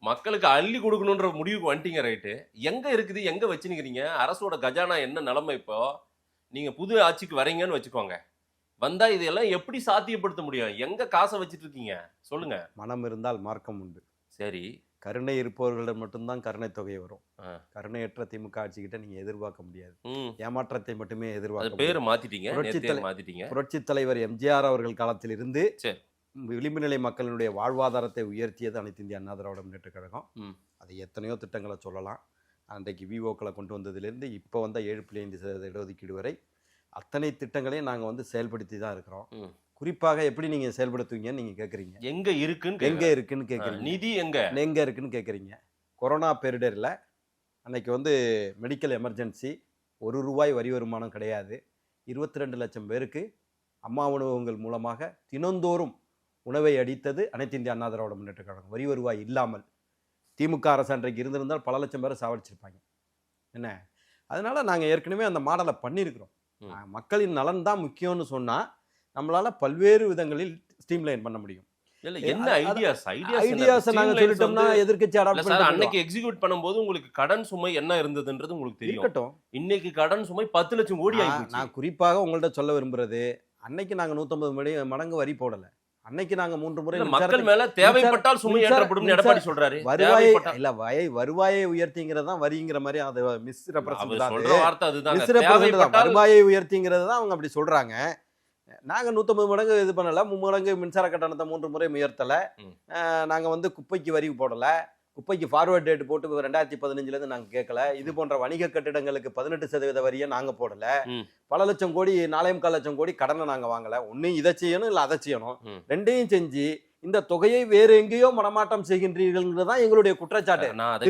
மக்களுக்கு அள்ளி கொடுக்கணுன்ற முடிவுக்கு வந்துட்டீங்க, ரைட்டு. எங்க இருக்குது, எங்க வச்சுக்கிறீங்க? அரசோட கஜானா என்ன நிலைமை இப்போ? நீங்க புது ஆட்சிக்கு வரீங்கன்னு வச்சுக்கோங்க. வந்தா இதெல்லாம் எப்படி சாத்தியப்படுத்த முடியும்? எங்க காசை வச்சிட்டு இருக்கீங்க? சொல்லுங்க. மனம் இருந்தால் மார்க்கம் உண்டு. சரி. கருணை இருப்பவர்களிடம் மட்டும்தான் கருணை தொகை வரும். ஆ. கருணையற்ற திமுக ஆட்சிக்கிட்ட நீங்க எதிர்பார்க்க முடியாது. ம். ஏமாற்றத்தை மட்டுமே அது எதிர்பார்க்க பேரு முடியும். மாத்திட்டீங்க. புரட்சி நேத்தே தலை- மாத்திட்டீங்க. புரட்சித் தலைவர் எம்ஜிஆர் அவர்கள் காலத்திலிருந்து சரி. விளிம்பு நிலை மக்களுடைய வாழ்வாதாரத்தை உயர்த்தியது அனைத்து இந்திய அண்ணா திராவிட முன்னேற்ற கழகம். ம். அது எத்தனையோ திட்டங்களை சொல்லலாம். அன்றைக்கு விவோக்களை கொண்டு வந்ததிலிருந்து இப்போ வந்த 7.5% இடஒதுக்கீடு வரை அத்தனை திட்டங்களையும் நாங்கள் வந்து செயல்படுத்தி தான் இருக்கிறோம். ம். குறிப்பாக எப்படி நீங்க செயல்படுத்துவீங்கன்னு நீங்க கேட்குறீங்க. எங்க இருக்குன்னு எங்க இருக்குன்னு கேட்குறீங்க. நிதி எங்க? எங்க இருக்குன்னு கேட்குறீங்க. கொரோனா பேரிடரில் அன்னைக்கு வந்து மெடிக்கல் எமர்ஜென்சி, ₹1 வரி வருமானம் கிடையாது. 22 லட்சம் பேருக்கு அம்மா உணவகங்கள் மூலமாக தினந்தோறும் உணவை அளித்தது அனைத்து இந்திய அண்ணா திராவிட முன்னேற்ற கழகம். வரி வருவாய் இல்லாமல். திமுக அரசு அன்றைக்கு இருந்திருந்தால் பல லட்சம் பேரை சாவடிச்சிருப்பாங்க. என்ன, அதனால நாங்கள் ஏற்கனவே அந்த மாடலை பண்ணியிருக்கிறோம். மக்களின் நலன் தான் முக்கியம்னு சொன்னால் நம்மளால பல்வேறு விதங்களில் ஸ்ட்ரீம்லைன் பண்ண முடியும். இல்ல என்ன ஐடியாஸ் நாங்க சொல்லிட்டோம்னா எதிர்க்கட்சி அடாப்ட் பண்ணி அன்னைக்கு எக்ஸிக்யூட் பண்ணும்போது உங்களுக்கு கடன் சுமை என்ன இருந்ததுன்றது உங்களுக்கு தெரியும். இருக்கட்டும். இன்னைக்கு கடன் சுமை 10 லட்சம் கோடி ஆயிடுச்சு. நான் குறிப்பாக உங்கள்ட்ட சொல்ல விரும்புறது, அன்னைக்கு நாங்க 150 மடங்கு வரி போடல. அன்னைக்கு நாங்க 3 முறை மக்கள் மேல தேவைப்பட்டால் சுமை ஏற்றப்படும் எடப்பாடி சொல்றாரு. வருவாயை உயர்த்திங்கிறது தான் வரிங்கிற மாதிரி அதை மிஸ் ரெப்ரசன்ட் சொல்ற வார்த்தை அதுதான். வருவாயை உயர்த்திங்கிறது தான் அவங்க அப்படி சொல்றாங்க. நாங்க 150 மடங்கு இது பண்ணல. 3 மடங்கு மின்சார கட்டணத்தை 3 முறை உயர்த்தல. நாங்க வந்து குப்பைக்கு வரி போடல. குப்பைக்கு ஃபார்வர்ட் டேட் போட்டு 2015 நாங்க கேட்கல. இது போன்ற வணிக கட்டிடங்களுக்கு 18% வரியை நாங்க போடல. பல லட்சம் கோடி 4.25 லட்சம் கோடி கடனை நாங்க வாங்கல. ஒண்ணு இதை செய்யணும், இல்ல அதை செய்யணும். ரெண்டையும் செஞ்சு இந்த தொகையை வேற எங்கேயோ மனமாட்டம் செய்கின்றீர்கள் தான் எங்களுடைய குற்றச்சாட்டு.